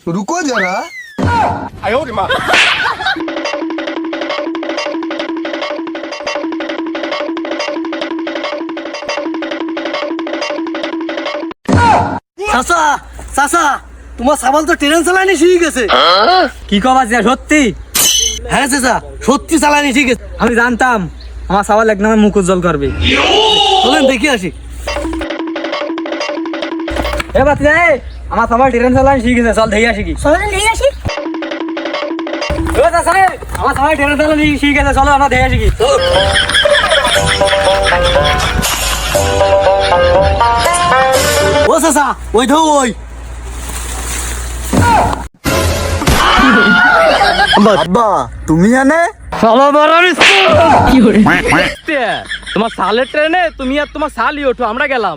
रुको जरा। চাচা চাচা তোমার সাবাল তো ট্রেন চালানি শিখে গেছে। কি কবা যে সত্যি? হ্যাঁ চাচা সত্যি চালানি শিখে গেছে। আমি জানতাম আমার সাবাল এক নামে মুখ উজ্জ্বল করবে। চলেন দেখি আসি। এ বাতি রে, আমার সাবাল ট্রেন চালানি শিখে গেছে, চল দেখে আসি কি। চলেন দেখে আসি। ও চাচা রে, আমার সাবাল ট্রেন চালানি শিখে গেছে, চলো আমরা দেখে আসি কি। ও চাচা ওই ধো ওই। আব্বা তুমি জানে চলো বরাবর তোমার সালের ট্রেনে তুমি আর তোমার সালই ওঠো, আমরা গেলাম।